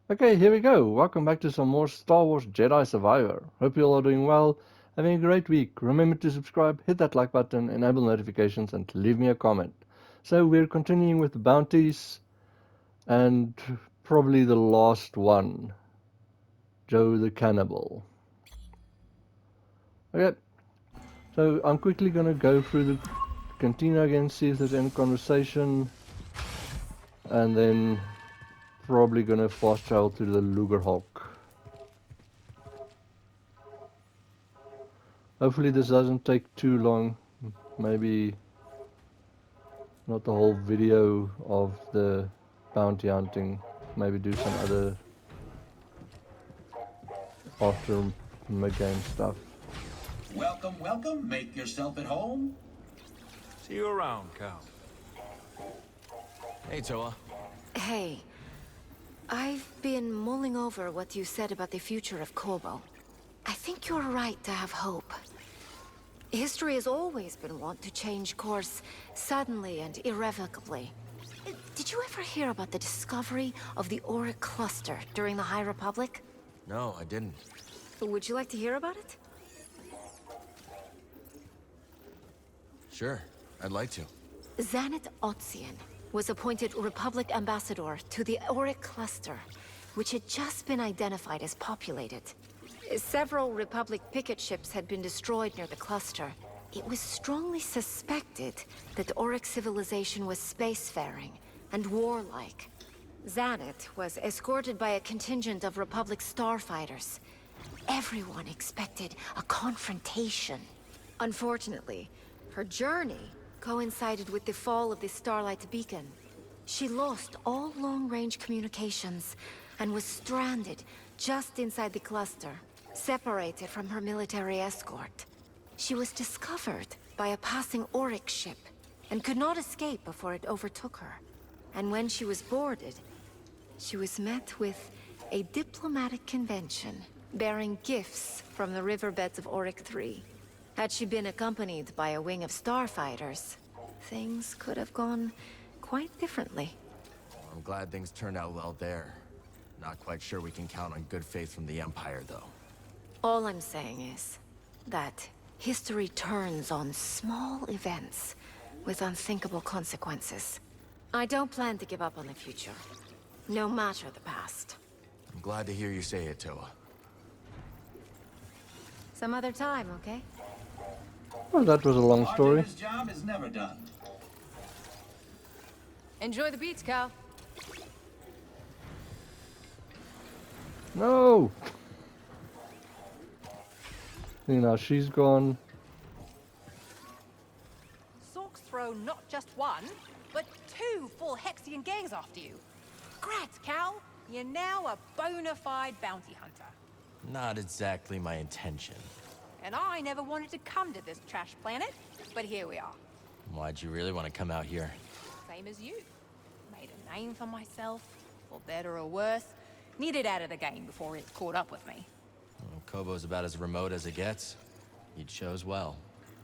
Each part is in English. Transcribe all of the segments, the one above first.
Okay, here we go. Welcome back to some more Star Wars Jedi Survivor. Hope you all are doing well, having a great week. Remember to subscribe, hit that like button, enable notifications, and leave me a comment. So we're continuing with the bounties, and probably the last one, Joe the Cannibal. Okay, so I'm quickly gonna go through the cantina again, see if there's any conversation, and then probably gonna fast travel to the Lugerhawk. Hopefully this doesn't take too long. Maybe not the whole video of the bounty hunting. Maybe do some other after mid-game stuff. Welcome, welcome. Make yourself at home. See you around, Cal. Hey, Toa. Hey, I've been mulling over what you said about the future of Kobo. I think you're right to have hope. History has always been wont to change course suddenly and irrevocably. Did you ever hear about the discovery of the Auric Cluster during the High Republic? No, I didn't. Would you like to hear about it? Sure, I'd like to. Zanet Otzian was appointed Republic Ambassador to the Auric Cluster, which had just been identified as populated. Several Republic picket ships had been destroyed near the cluster. It was strongly suspected that Auric civilization was spacefaring and warlike. Zanet was escorted by a contingent of Republic starfighters. Everyone expected a confrontation. Unfortunately, her journey coincided with the fall of the Starlight Beacon. She lost all long-range communications and was stranded just inside the cluster, separated from her military escort. She was discovered by a passing Auric ship and could not escape before it overtook her. And when she was boarded, she was met with a diplomatic convention bearing gifts from the riverbeds of Auric 3. Had she been accompanied by a wing of starfighters, things could have gone quite differently. I'm glad things turned out well there. Not quite sure we can count on good faith from the Empire, though. All I'm saying is that history turns on small events with unthinkable consequences. I don't plan to give up on the future, no matter the past. I'm glad to hear you say it, Toa. Some other time, okay? Well, that was a long story. Bartender's job is never done. Enjoy the beats, Cal. No! You know, she's gone. Sorks throw not just one, but two full Hexian gangs after you. Congrats, Cal. You're now a bona fide bounty hunter. Not exactly my intention. And I never wanted to come to this trash planet, but here we are. Why'd you really want to come out here? Same as you. Made a name for myself, for better or worse. Needed out of the game before it caught up with me. Well, Kobo's about as remote as it gets. You chose well.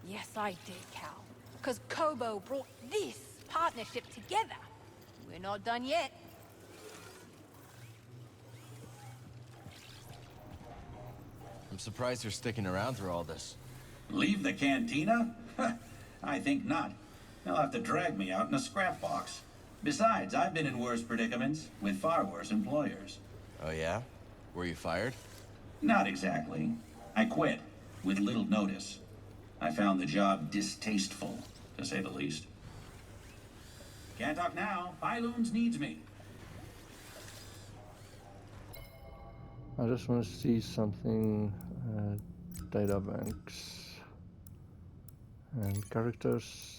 Yes, I did, Cal. Because Kobo brought this partnership together. We're not done yet. I'm surprised you're sticking around through all this. Leave the cantina? I think not. They'll have to drag me out in a scrap box. Besides, I've been in worse predicaments with far worse employers. Oh yeah? Were you fired? Not exactly. I quit, with little notice. I found the job distasteful, to say the least. Can't talk now. Pyloons needs me. I just want to see something. Data banks and characters.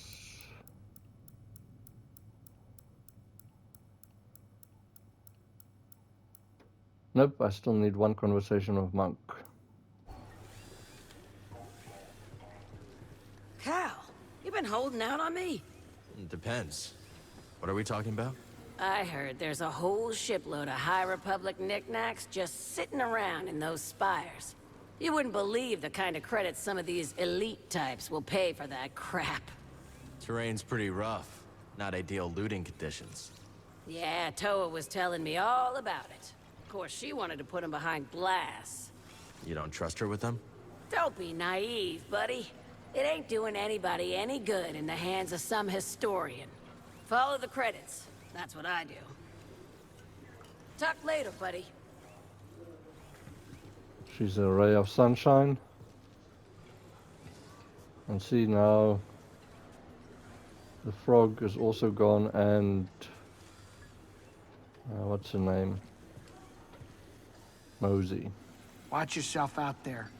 Nope, I still need one conversation with Monk. Cal, you been holding out on me? It depends. What are we talking about? I heard there's a whole shipload of High Republic knickknacks just sitting around in those spires. You wouldn't believe the kind of credit some of these elite types will pay for that crap. Terrain's pretty rough. Not ideal looting conditions. Yeah, Toa was telling me all about it. course, she wanted to put him behind glass. You don't trust her with them? Don't be naive, buddy. It ain't doing anybody any good in the hands of some historian. Follow the credits. That's what I do. Talk later, buddy. She's a ray of sunshine. And see now, the frog is also gone, and what's her name? Mosey. Watch yourself out there.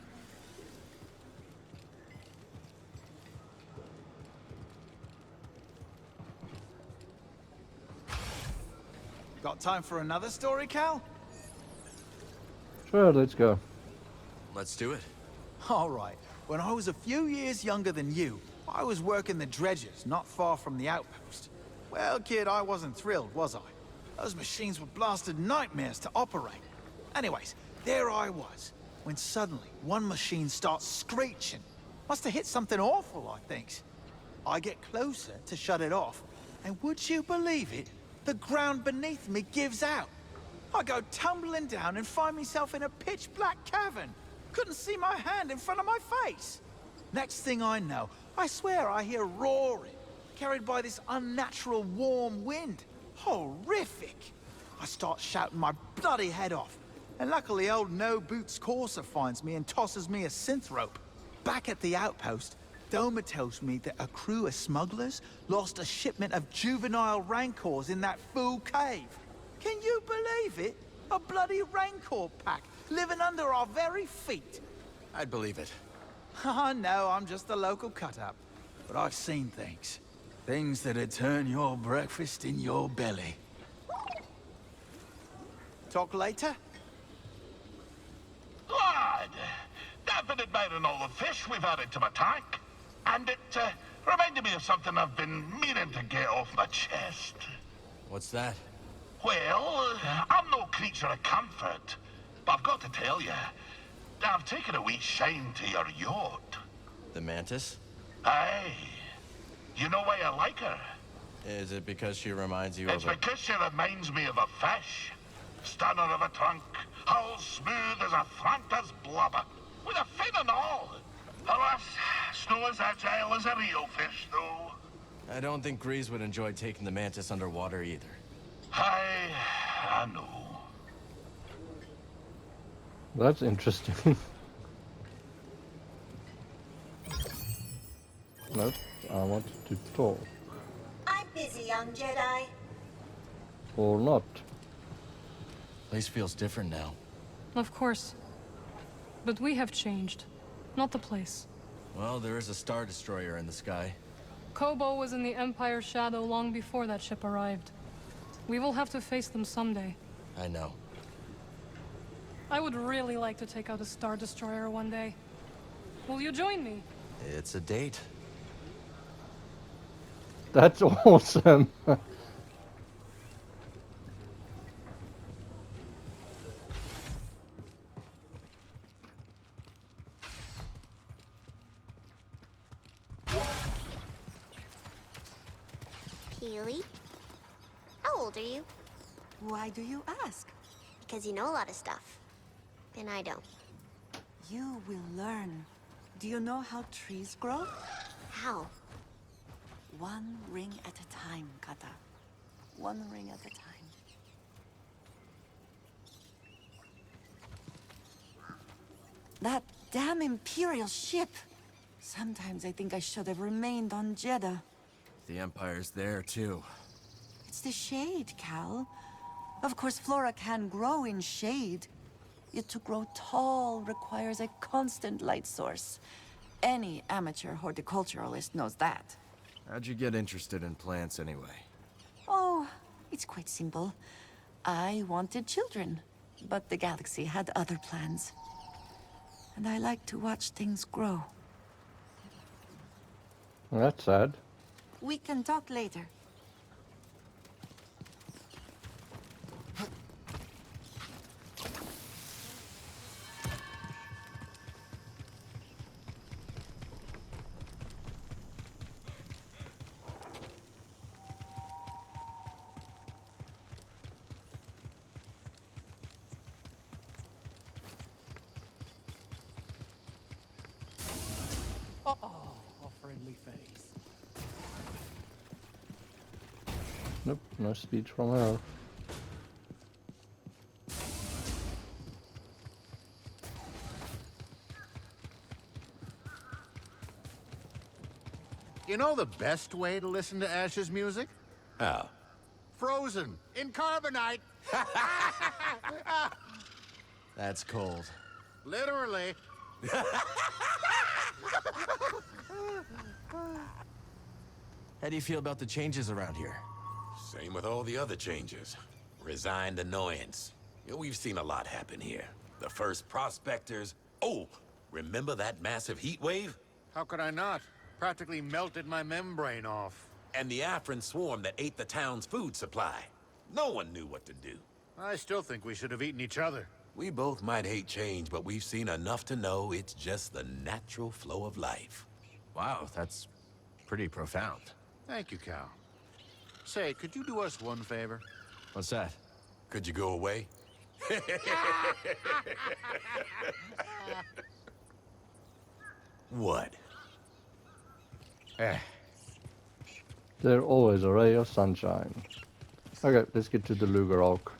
Got time for another story, Cal? Sure, let's go. Let's do it. All right. When I was a few years younger than you, I was working the dredgers not far from the outpost. Well, kid, I wasn't thrilled, was I? Those machines were blasted nightmares to operate. Anyways, there I was, when suddenly one machine starts screeching. Must have hit something awful, I think. I get closer to shut it off, and would you believe it? The ground beneath me gives out. I go tumbling down and find myself in a pitch-black cavern. Couldn't see my hand in front of my face. Next thing I know, I swear I hear roaring, carried by this unnatural warm wind. Horrific. I start shouting my bloody head off, and luckily old no-boots Corsa finds me and tosses me a synth rope. Back at the outpost, Doma tells me that a crew of smugglers lost a shipment of juvenile rancors in that fool cave. Can you believe it? A bloody rancor pack living under our very feet. I'd believe it. I know, I'm just a local cut-up. But I've seen things. Things that'd turn your breakfast in your belly. Talk later? Lad, I've been admiring all the fish we've added to my tank. And it reminded me of something I've been meaning to get off my chest. What's that? Well, I'm no creature of comfort, but I've got to tell you, I've taken a wee shine to your yacht. The Mantis? Aye. You know why I like her? Is it because she reminds you It's of a... because she reminds me of a fish. Stunner of a trunk, hull smooth as a Franta's blubber, with a fin and all. Alas, it's not as agile as a real fish, though. I don't think Grease would enjoy taking the Mantis underwater either. I know. That's interesting. Nope, I want to talk. I'm busy, young Jedi. Or not. Place feels different now. Of course. But we have changed. Not the place. Well, there is a Star Destroyer in the sky. Kobo was in the Empire's shadow long before that ship arrived. We will have to face them someday. I know. I would really like to take out a Star Destroyer one day. Will you join me? It's a date. That's awesome. Keely? How old are you? Why do you ask? Because you know a lot of stuff. And I don't. You will learn. Do you know how trees grow? How? One ring at a time, Kata. One ring at a time. That damn Imperial ship! Sometimes I think I should have remained on Jeddah. The Empire's there, too. It's the shade, Cal. Of course, flora can grow in shade. Yet to grow tall requires a constant light source. Any amateur horticulturalist knows that. How'd you get interested in plants anyway? Oh, it's quite simple. I wanted children, but the galaxy had other plans. And I like to watch things grow. That's sad. We can talk later. Oh, a friendly face. Nope, no speech from her. You know the best way to listen to Ash's music? How? Frozen in carbonite. That's cold. Literally. How do you feel about the changes around here? Same with all the other changes. Resigned annoyance. You know, we've seen a lot happen here. The first prospectors. Oh, remember that massive heat wave? How could I not? Practically melted my membrane off. And the Afrin swarm that ate the town's food supply. No one knew what to do. I still think we should have eaten each other. We both might hate change, but we've seen enough to know it's just the natural flow of life. Wow, that's pretty profound. Thank you, Cal. Say, could you do us one favor? What's that? Could you go away? What? They're always a ray of sunshine. Okay, let's get to the Luger Arc.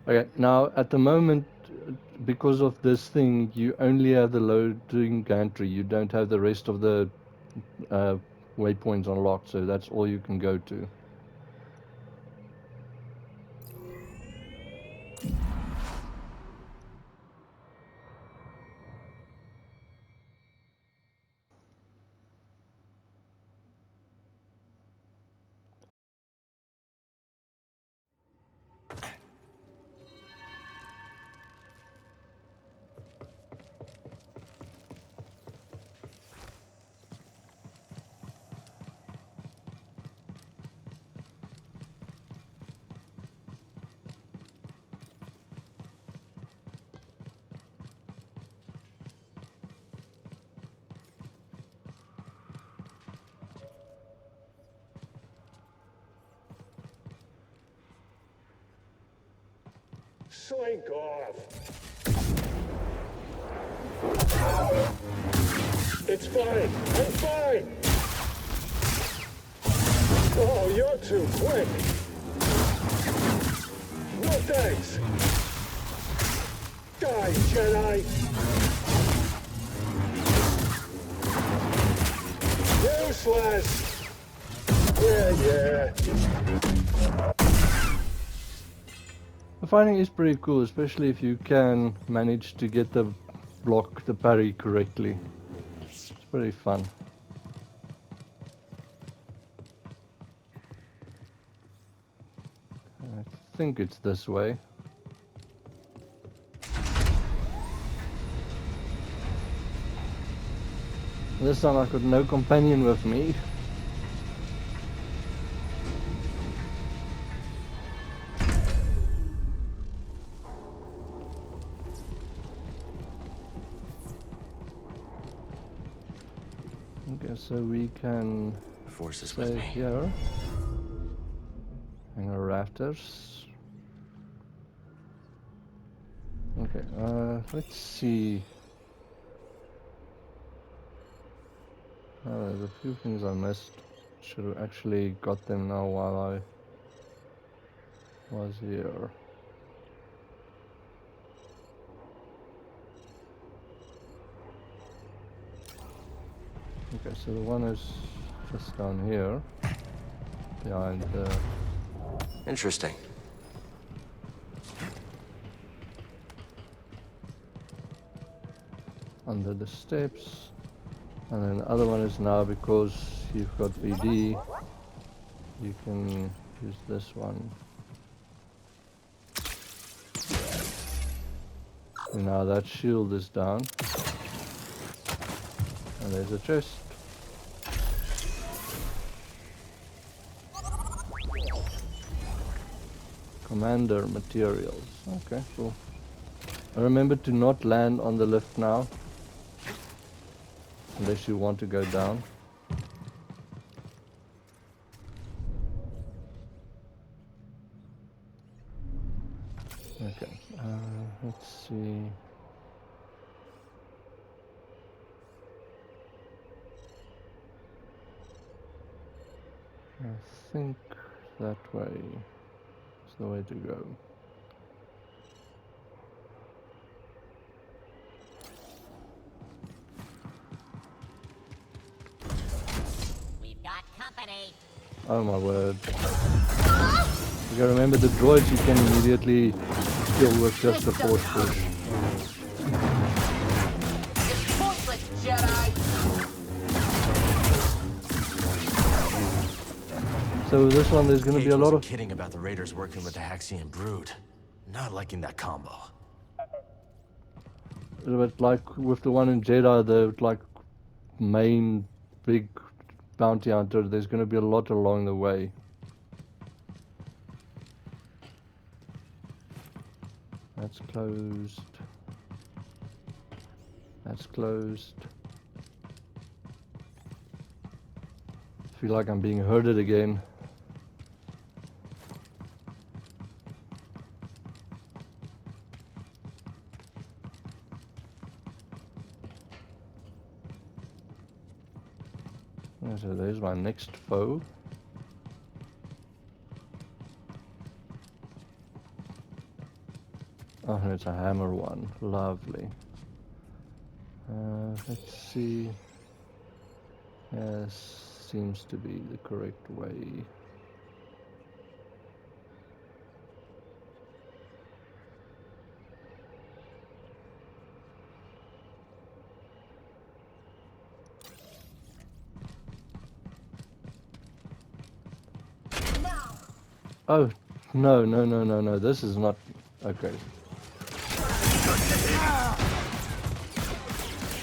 Okay, now at the moment, because of this thing, you only have the loading gantry. You don't have the rest of the waypoints unlocked, so that's all you can go to. Slink off. It's fine. I'm fine. Oh, you're too quick. No thanks. Die, Jedi. Useless. Yeah. The fighting is pretty cool, especially if you can manage to get the parry correctly. It's pretty fun. I think it's this way. This time I got no companion with me. Okay, so we can stay here. Hang on rafters. Okay, let's see. There's a few things I missed. Should have actually got them now while I was here. Okay, so the one is just down here, behind the... Interesting. Under the steps. And then the other one is now, because you've got VD, you can use this one. Now that shield is down. And there's a chest. Commander materials. Okay, cool. Remember to not land on the lift now. Unless you want to go down. Okay, let's see. I think that way is the way to go. We've got company. Oh my word. You gotta remember the droids you can immediately kill with just a force push. It's pointless, Jedi. So this one, there's gonna be a lot of kidding about the Raiders working with the Haxian brood. Not liking that combo. But like with the one in Jedi, the like main big bounty hunter, there's gonna be a lot along the way. That's closed. That's closed. I feel like I'm being herded again. So there's my next foe. Oh, it's a hammer one. Lovely. Let's see. Yes, seems to be the correct way. Oh, no, no, no, no, no. This is not... Okay.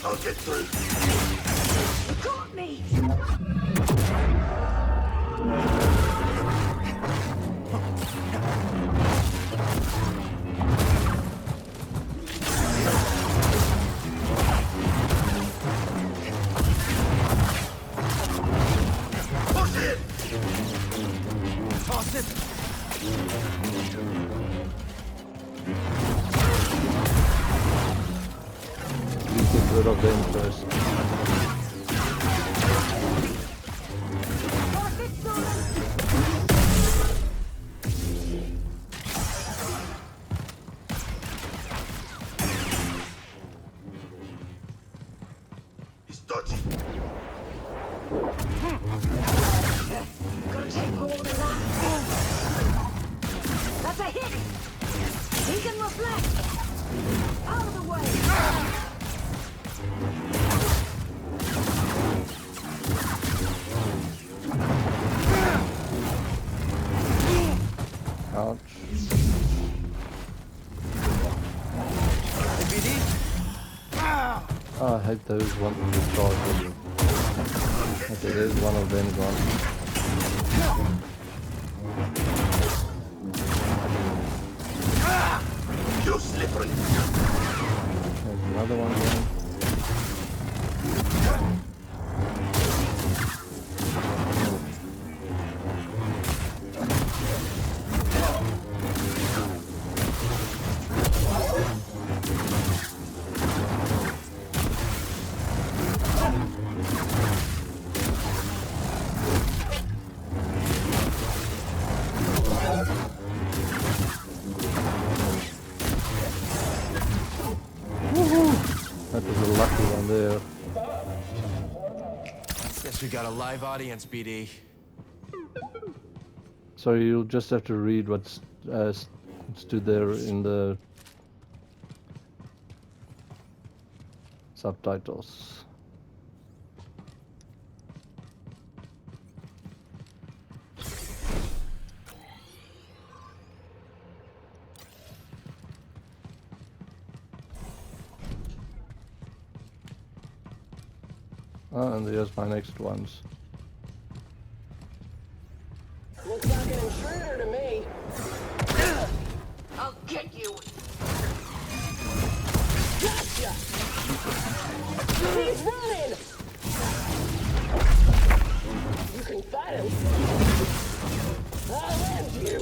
I'll get through. You got me. Push it! Toss it. Get rid of them first. He's dodgy. Gotta take hold of that. That's a hit. He can reflect. Out of the way. Ouch. Oh, I hate those ones with the charges. Okay, there's one of them gone. You're slippery. There's another one going. That was a lucky one there. Guess we got a live audience, BD. So you'll just have to read what's stood there in the subtitles. Oh, and here's my next ones. Looks like an intruder to me. I'll get you. Gotcha! He's running! You can fight him. I'll end you.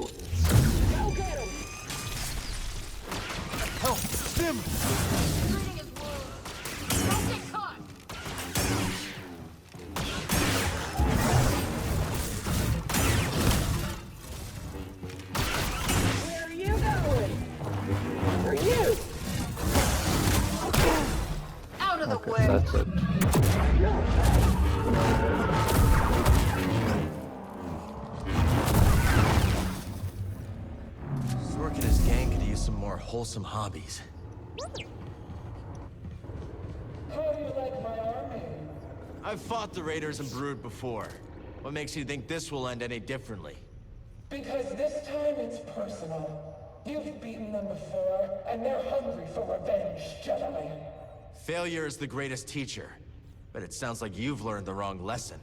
Go get him! Help! Stim! Treating his wounds. Don't get caught. Where are you going? For you! Out of the Okay, way. that's it. Sork and his gang could use some more wholesome hobbies. How do you like my army? I've fought the Raiders and Brood before. What makes you think this will end any differently? Because this time it's personal. You've beaten them before, and they're hungry for revenge, Jedi. Failure is the greatest teacher. But it sounds like you've learned the wrong lesson.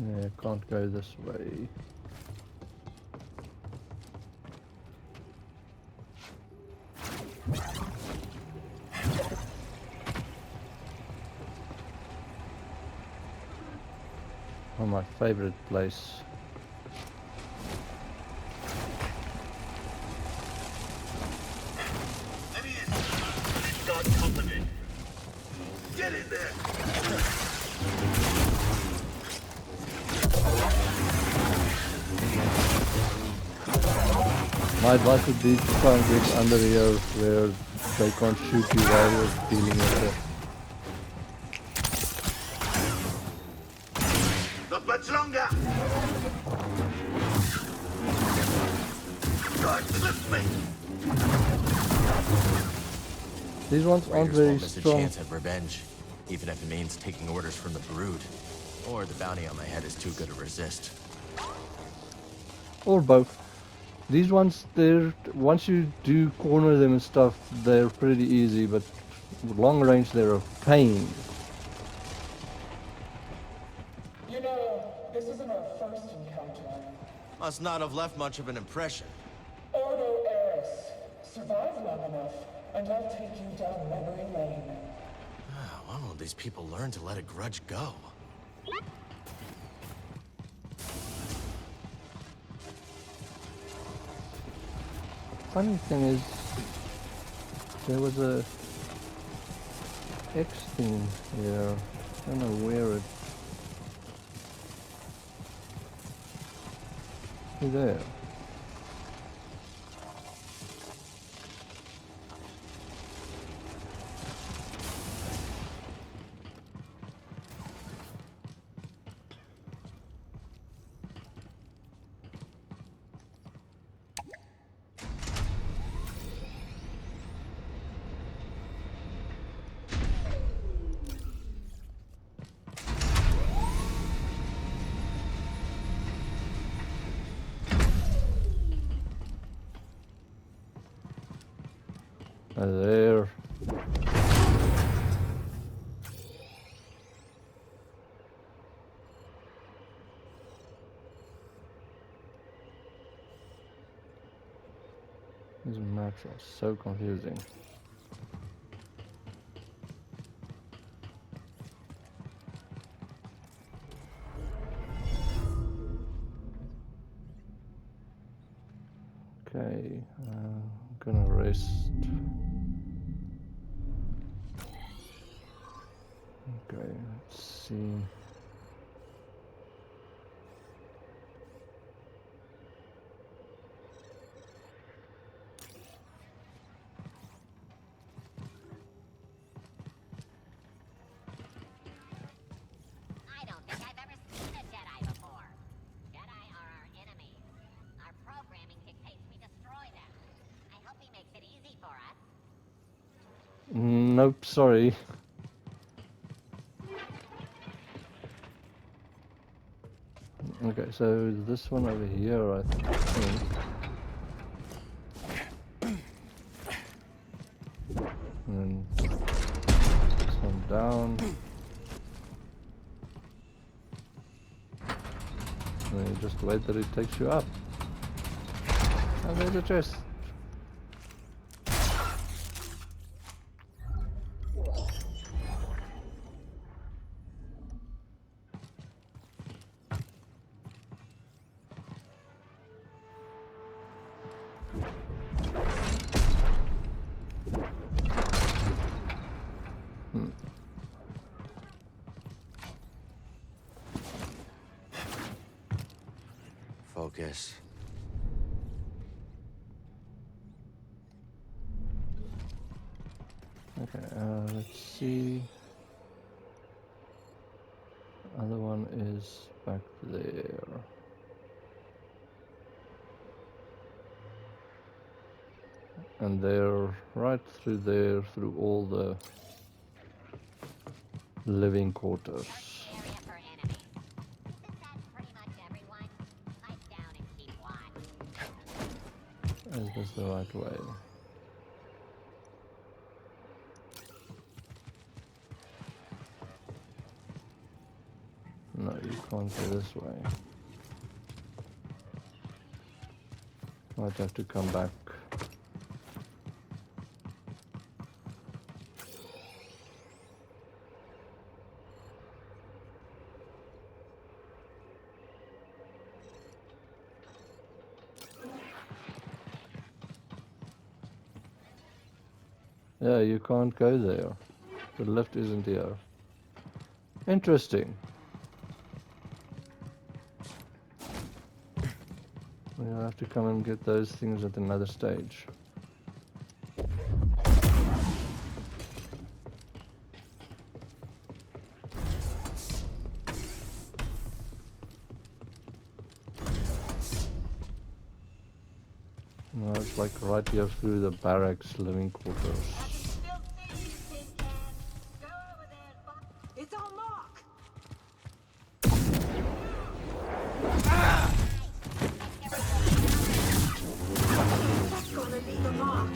Yeah, can't go this way. Oh, my favorite place. He's got company. Get in there. My advice would be to try and get under here where they can't shoot you while you're dealing with it. Not much longer. God, lift me. These ones aren't Raiders very won't miss a strong. chance at revenge, even if it means taking orders from the Brood. Or the bounty on my head is too good to resist. Or both. These ones, they're once you do corner them and stuff, they're pretty easy, but long range they're a pain. You know, this isn't our first encounter. Must not have left much of an impression. Ordo Eris. Survive long enough, and I'll take you down memory lane. When will these people learn to let a grudge go? Funny thing is, there was a X thing here. I don't know where it. There. There. These maps are so confusing. Okay, I'm gonna rest. Okay, let's see. nope, sorry. Okay, so this one over here, I think. And then this one down. And then you just wait that it takes you up. And there's a chest. Focus. Okay, let's see. Other one is back there. And they're right through there, through all the living quarters. Is this the right way? No, you can't go this way. Might have to come back. Yeah, you can't go there. The lift isn't here. Interesting. We'll have to come and get those things at another stage. No, it's like right here through the barracks living quarters. It's on mark. That's gonna be the mark.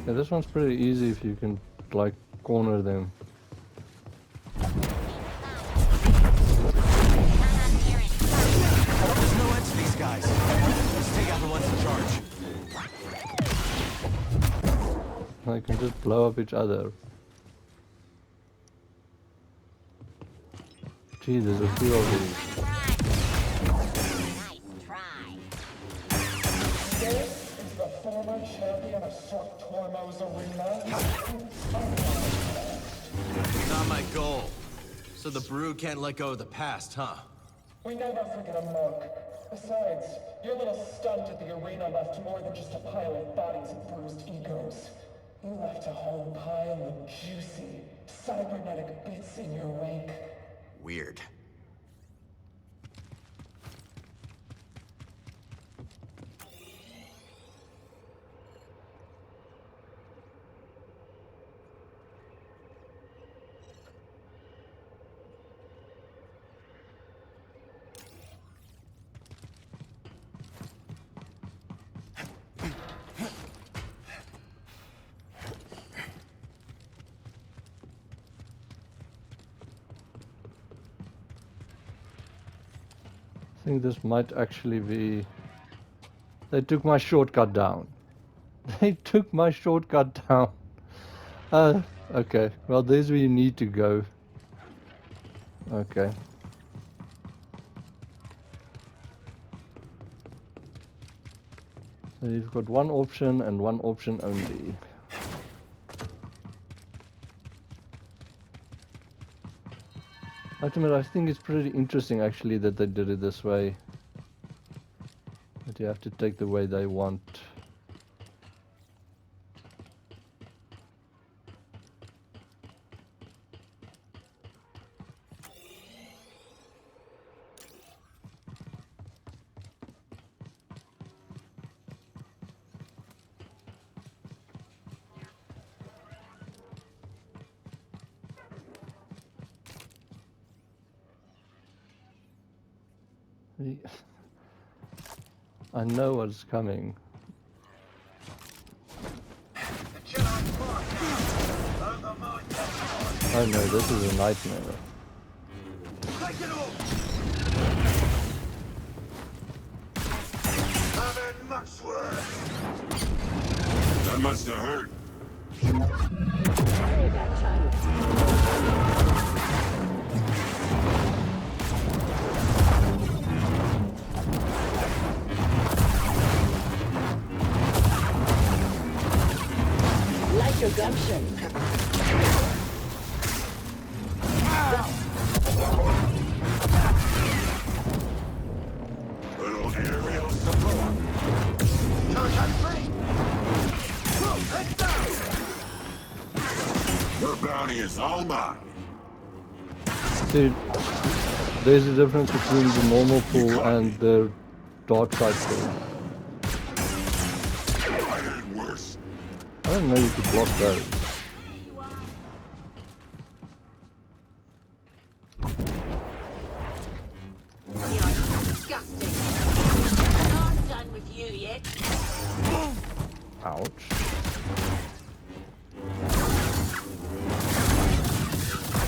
Yeah, this one's pretty easy if you can, like, corner them. There's no end to these guys. Let's take out the ones in charge. They can just blow up each other. Gee, there's a few of these. This is the former champion of Sort Tormo's arena. Not my goal. So the Brew can't let go of the past, huh? We never forget a mark. Besides, your little stunt at the arena left more than just a pile of bodies and bruised egos. You left a whole pile of juicy, cybernetic bits in your wake. Weird. I think this might actually be... They took my shortcut down. They took my shortcut down. Okay. Well, there's where you need to go. Okay. So you've got one option and one option only. Ultimately, I think it's pretty interesting actually that they did it this way. That you have to take the way they want. I know what's coming. Oh no, this is a nightmare. That must have hurt. Like your gumption. Little aerial support. Contact free. Head down. Your bounty is all mine. Dude, there's a difference between the normal pool and the dark side pool. I didn't know you could block those. Disgusting. Not done with you yet. Ouch.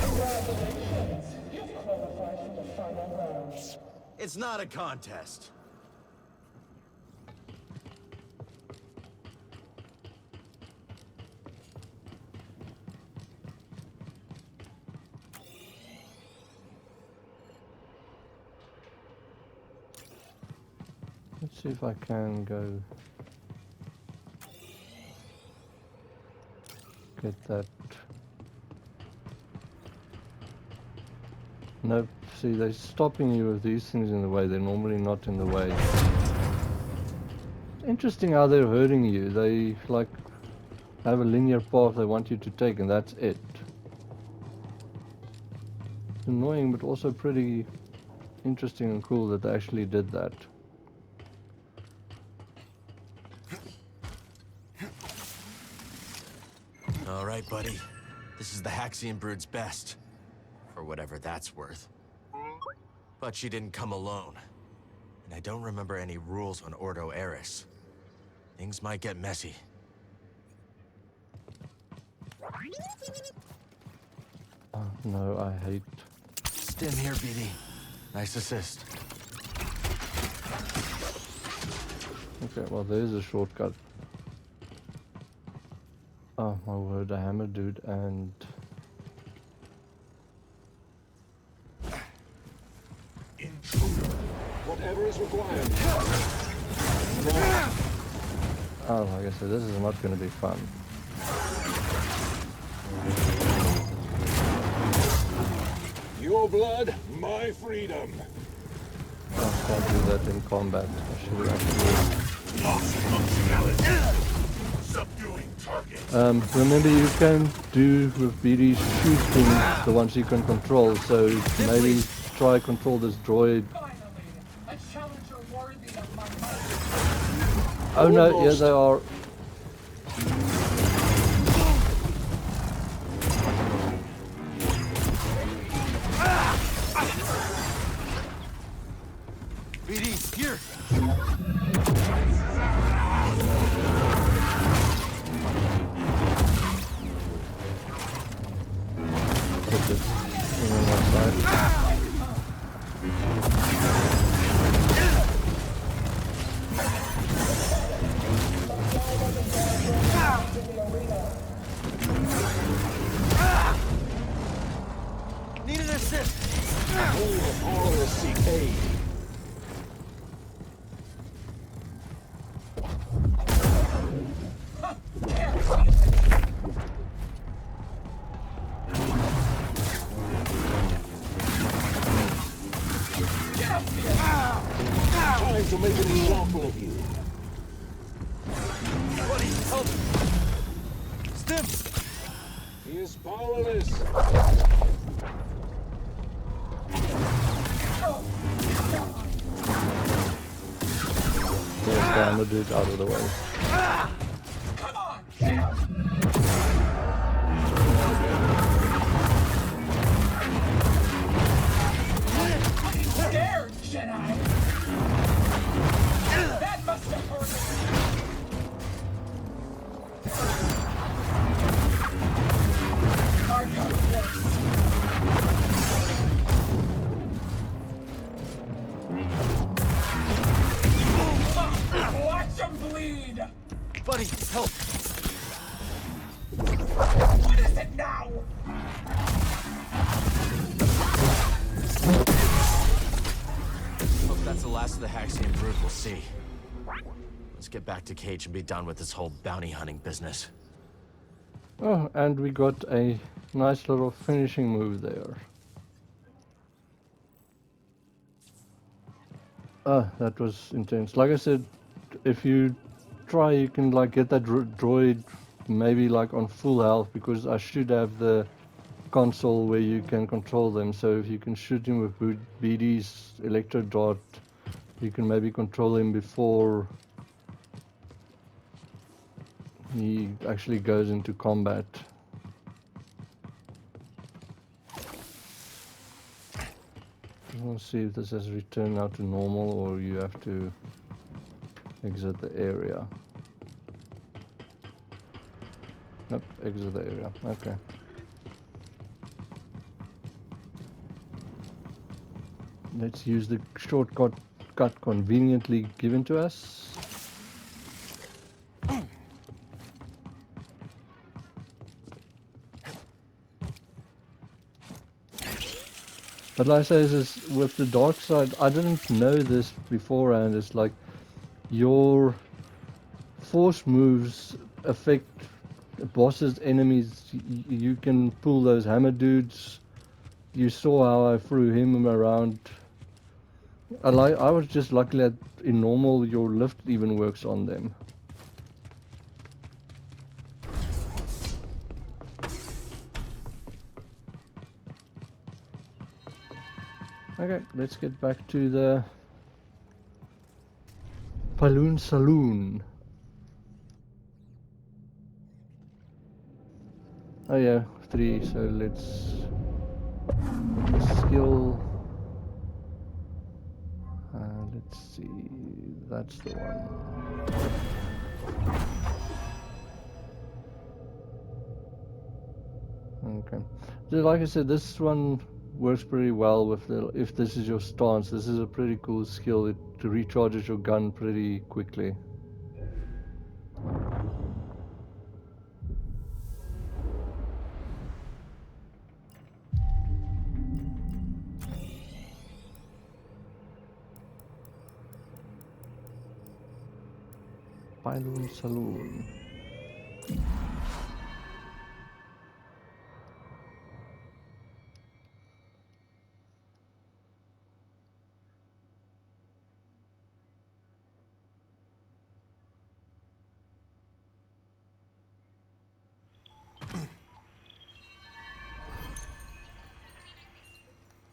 Congratulations. You've qualified for the final round. It's not a contest. Let's see if I can go get that. Nope, see they're stopping you with these things in the way, they're normally not in the way. It's interesting how they're hurting you, they like have a linear path they want you to take and that's it. It's annoying but also pretty interesting and cool that they actually did that. All right, buddy. This is the Haxian brood's best. For whatever that's worth. But she didn't come alone. And I don't remember any rules on Ordo Eris. Things might get messy. Oh, no, I hate... Stim here, BD. Nice assist. Okay, well there's a shortcut. Oh my word, a hammer dude and... Whatever is required. Oh, like I said, this is not going to be fun. Your blood, my freedom. I can't do that in combat. I should actually... Subduing target. Remember you can do with BD shoot things, the ones you can control, so maybe try control this droid. A challenger worthy of my might. Oh no, yeah they are. BD, here! Put this thing on my side. Need an assist! All seek aid. Time to make an example of you. Buddy, help! Stim! He is powerless. There's the hammer dude out of the way. Come on, Cam. Scared. Jedi! That must have hurt! I got worse. Watch him bleed! Buddy, help! What is it now? Hope that's the last of the Haxian brood we'll see. Let's get back to Caij and be done with this whole bounty hunting business. Oh, and we got a nice little finishing move there. Ah, that was intense. Like I said, if you try, you can like get that droid maybe like on full health, because I should have the console where you can control them. So if you can shoot him with BD's electro dart, you can maybe control him before he actually goes into combat. We'll see if this has returned now to normal or you have to exit the area. Nope, exit the area. Okay. Let's use the shortcut conveniently given to us. But like I say, is with the dark side, I didn't know this beforehand. It's like your force moves affect bosses, enemies. You can pull those hammer dudes. You saw how I threw him around. I was just lucky that in normal your lift even works on them. Okay, let's get back to the Paloon Saloon. Oh yeah, 3, so let's skill. Let's see, that's the one. Okay, so like I said, this one works pretty well with the, if this is your stance. This is a pretty cool skill. It recharges your gun pretty quickly. Pylon Saloon.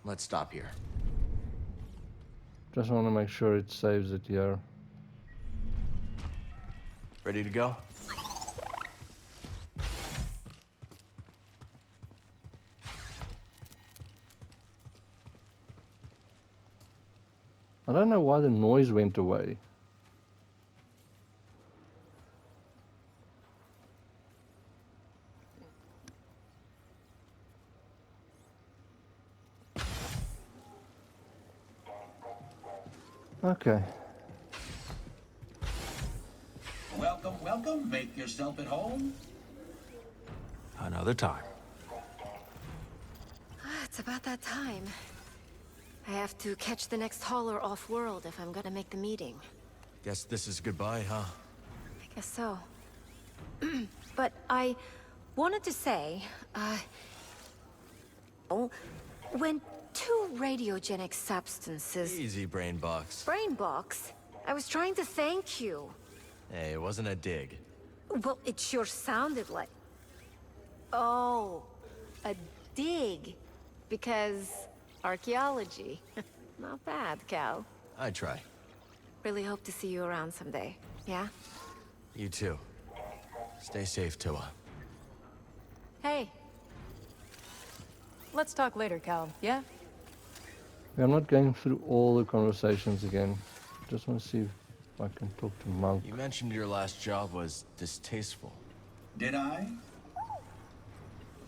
Let's stop here. Just want to make sure it saves it here. Ready to go? I don't know why the noise went away. Okay. Welcome, welcome. Make yourself at home. Another time. It's about that time. I have to catch the next hauler off-world if I'm gonna make the meeting. Guess this is goodbye, huh? I guess so. But I wanted to say, when two radiogenic substances... Easy, brain box. Brain box? I was trying to thank you. Hey, it wasn't a dig. Well, it sure sounded like... Oh, a dig. Because archaeology. Not bad, Cal. I'd try. Really hope to see you around someday, yeah? You too. Stay safe, Tua. Hey. Let's talk later, Cal, yeah? I'm not going through all the conversations again. Just want to see if I can talk to Monk. You mentioned your last job was distasteful. Did I?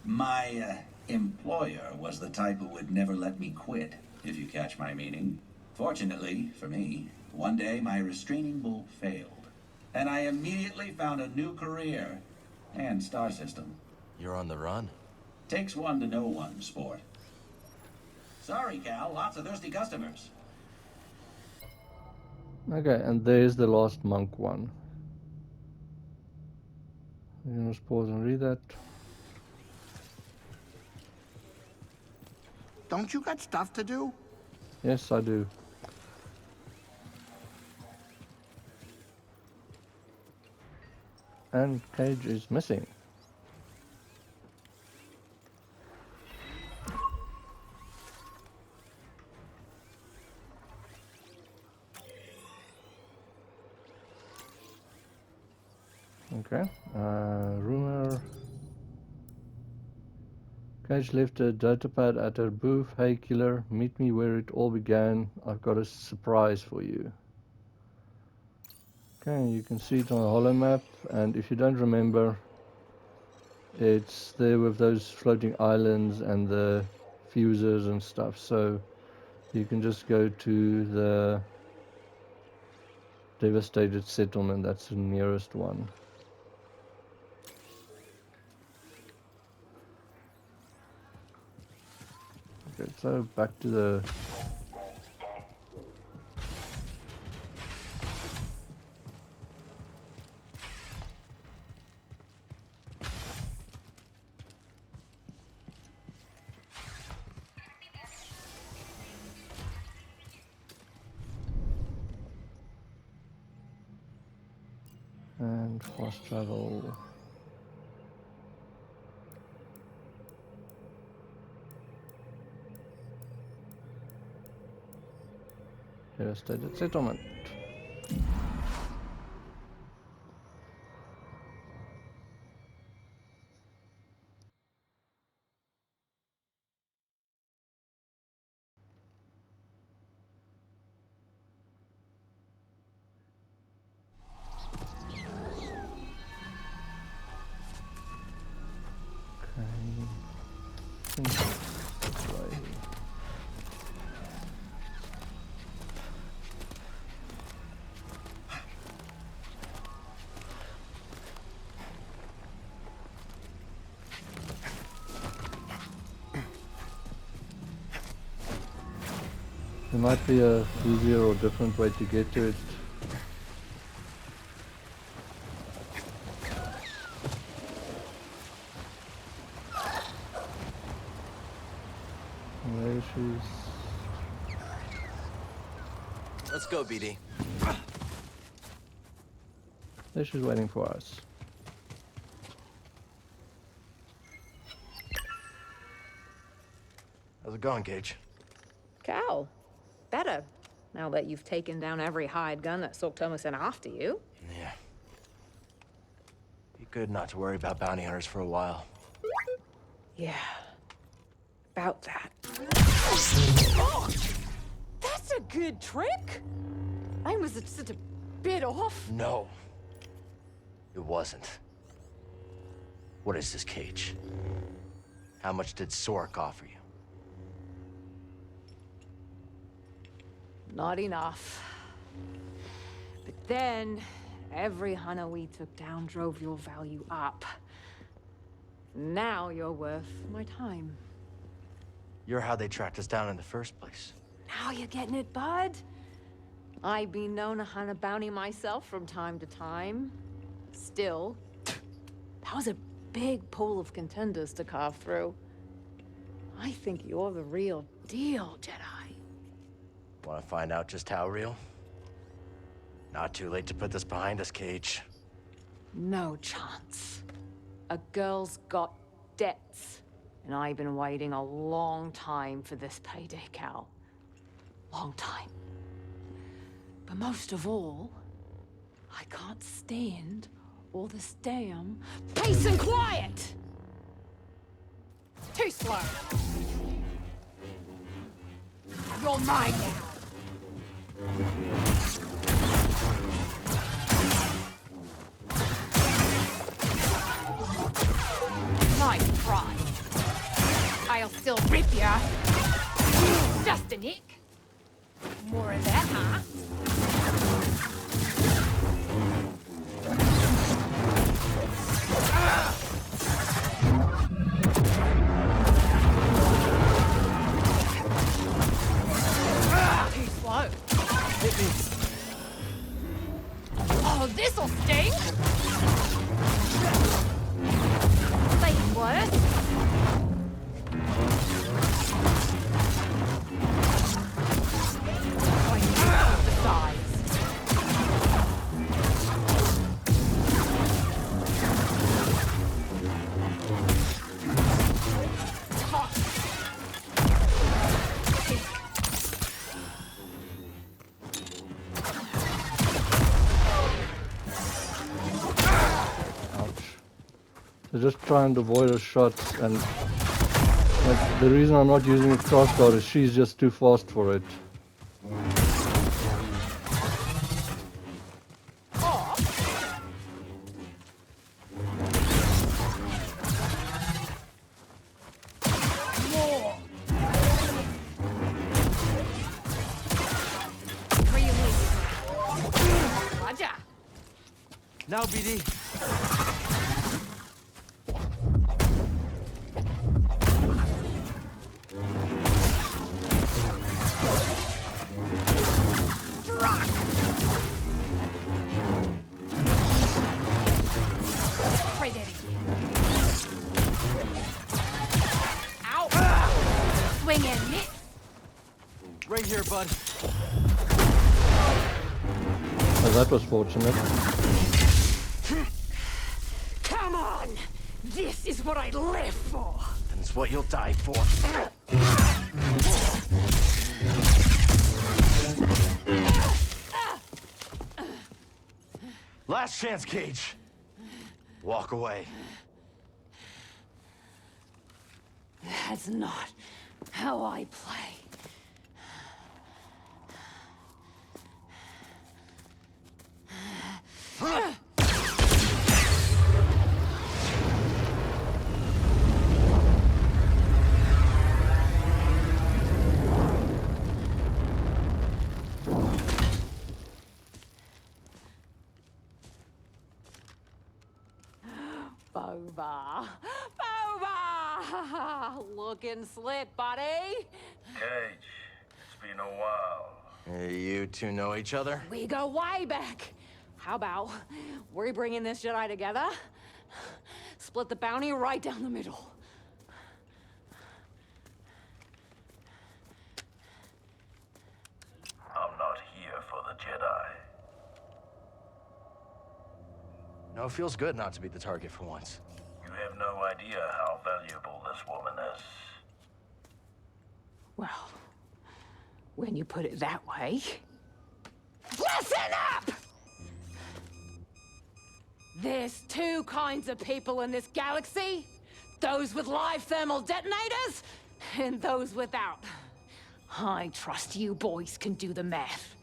My employer was the type who would never let me quit, if you catch my meaning. Fortunately, for me, one day my restraining bolt failed, and I immediately found a new career and star system. You're on the run? Takes one to know one, sport. Sorry, Cal, lots of thirsty customers. Okay, and there's the last Monk one. You can just pause and read that. Don't you got stuff to do? Yes, I do. And Caij is missing. Okay, rumor. Caij left a datapad at her booth. Hey killer, meet me where it all began. I've got a surprise for you. Okay, you can see it on the holo map, and if you don't remember, it's there with those floating islands and the fuses and stuff, so you can just go to the devastated settlement. That's the nearest one. Okay, so back to the and fast travel. Devastated settlement. There might be a easier or different way to get to it. There she's. Let's go, BD. There she's waiting for us. How's it going, Caij? Cal, better, now that you've taken down every hired gun that Sork Thomas sent after you. Yeah. Be good not to worry about bounty hunters for a while. Yeah. About that. Oh, that's a good trick! I was just a bit off. No. It wasn't. What is this, Caij? How much did Sork offer you? Not enough. But then, every hunter we took down drove your value up. Now you're worth my time. You're how they tracked us down in the first place. Now you're getting it, bud. I've been known to hunt a bounty myself from time to time. Still, that was a big pool of contenders to carve through. I think you're the real deal, Jedi. Want to find out just how real? Not too late to put this behind us, Caij. No chance. A girl's got debts. And I've been waiting a long time for this payday, Cal. Long time. But most of all, I can't stand all this damn peace and quiet! Too slow. You're mine now. Nice try. I'll still rip ya. Just a nick. More of that, huh? Too slow. Hit me. Oh, this'll sting. Say worse. So just try and avoid her shots, and like, the reason I'm not using a crossbow is she's just too fast for it. Now, BD. Swing and miss. Right here, bud. Oh, that was fortunate. Come on! This is what I live for! And it's what you'll die for. Last chance, Caij. Walk away. That's not how I play. Boba! Boba! Looking slick, buddy. Caij, it's been a while. You two know each other? We go way back. How about we bringing this Jedi together? Split the bounty right down the middle. I'm not here for the Jedi. No, it feels good not to be the target for once. You have no idea how valuable this woman is. Well, when you put it that way... Listen up! There's two kinds of people in this galaxy. Those with live thermal detonators, and those without. I trust you boys can do the math.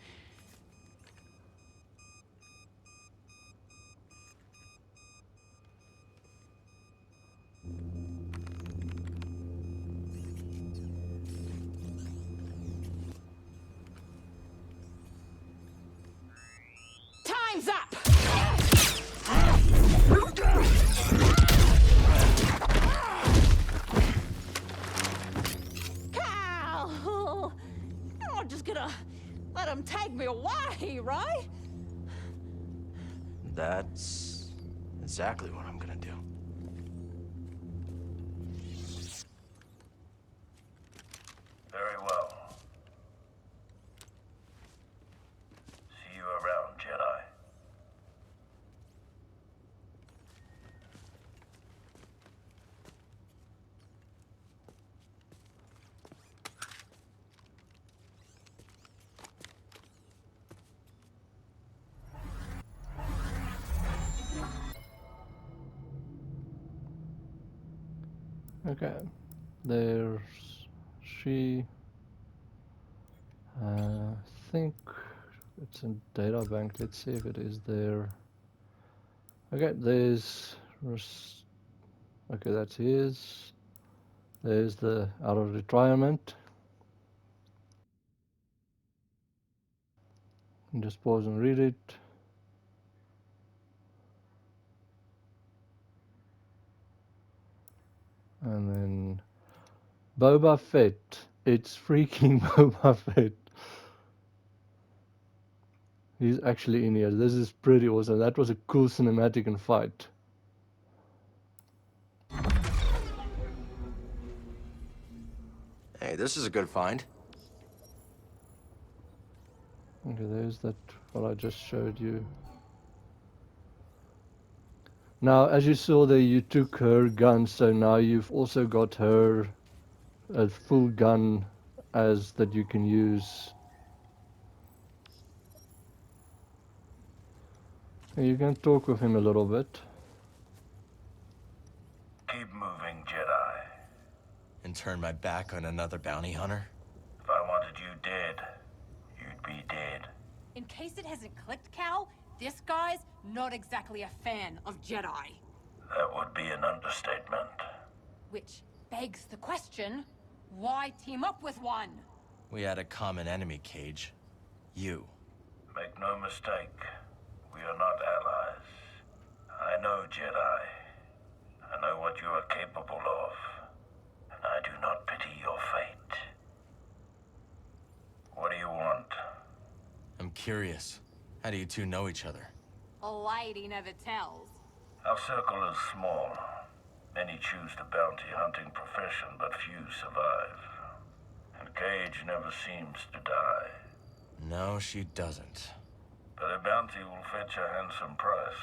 Time's up! Cal! I'm not just gonna let him take me away, right? That's exactly what I'm gonna do. Very well. See you around, Jedi. Okay, there's she. think it's in data bank. Let's see if it is there. Okay, there's... Okay, that's his. There's the out of retirement. Just pause and read it. And then Boba Fett. It's freaking Boba Fett. He's actually in here. This is pretty awesome. That was a cool cinematic and fight. Hey, this is a good find. Okay, there's that what I just showed you. Now, as you saw there, you took her gun, so now you've also got her a full gun as that you can use. And you can talk with him a little bit. Keep moving, Jedi. And turn my back on another bounty hunter? If I wanted you dead, you'd be dead. In case it hasn't clicked, Cal, this guy's not exactly a fan of Jedi. That would be an understatement. Which begs the question, why team up with one? We had a common enemy, Caij. You. Make no mistake, we are not allies. I know Jedi. I know what you are capable of. And I do not pity your fate. What do you want? I'm curious. How do you two know each other? A lady never tells. Our circle is small. Many choose the bounty hunting profession, but few survive. And Caij never seems to die. No, she doesn't. But a bounty will fetch a handsome price.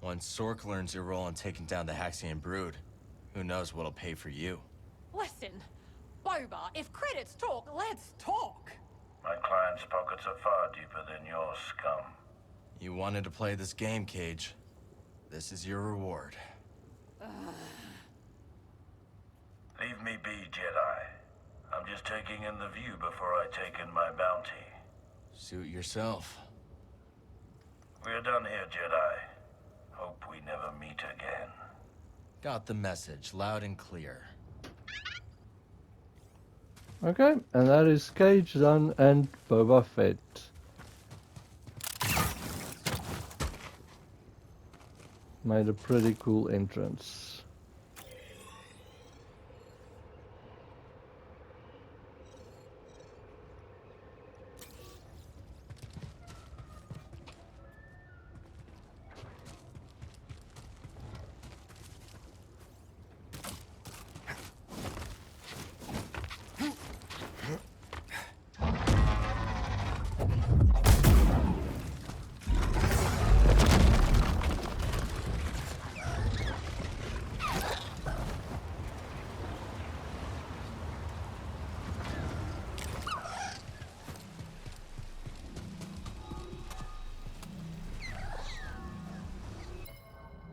Once Sork learns your role in taking down the Haxian brood, who knows what'll pay for you. Listen, Boba, if credits talk, let's talk. My client's pockets are far deeper than your scum. You wanted to play this game, Caij. This is your reward. Leave me be, Jedi. I'm just taking in the view before I take in my bounty. Suit yourself. We're done here, Jedi. Hope we never meet again. Got the message, loud and clear. Okay, and that is Caij done and Boba Fett. Made a pretty cool entrance.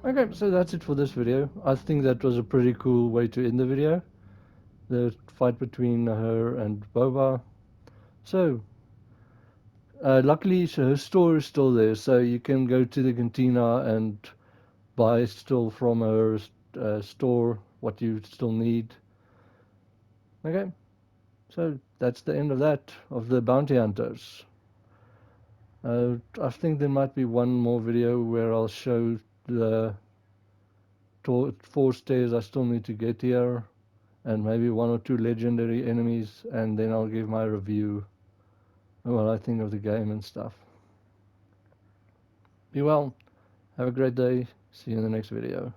Okay, so that's it for this video. I think that was a pretty cool way to end the video. The fight between her and Boba. So, luckily her store is still there, so you can go to the cantina and buy still from her store what you still need. Okay, so that's the end of that, of the bounty hunters. I think there might be one more video where I'll show the 4 stairs I still need to get here, and maybe 1 or 2 legendary enemies, and then I'll give my review of what I think of the game and stuff. Be well, have a great day, see you in the next video.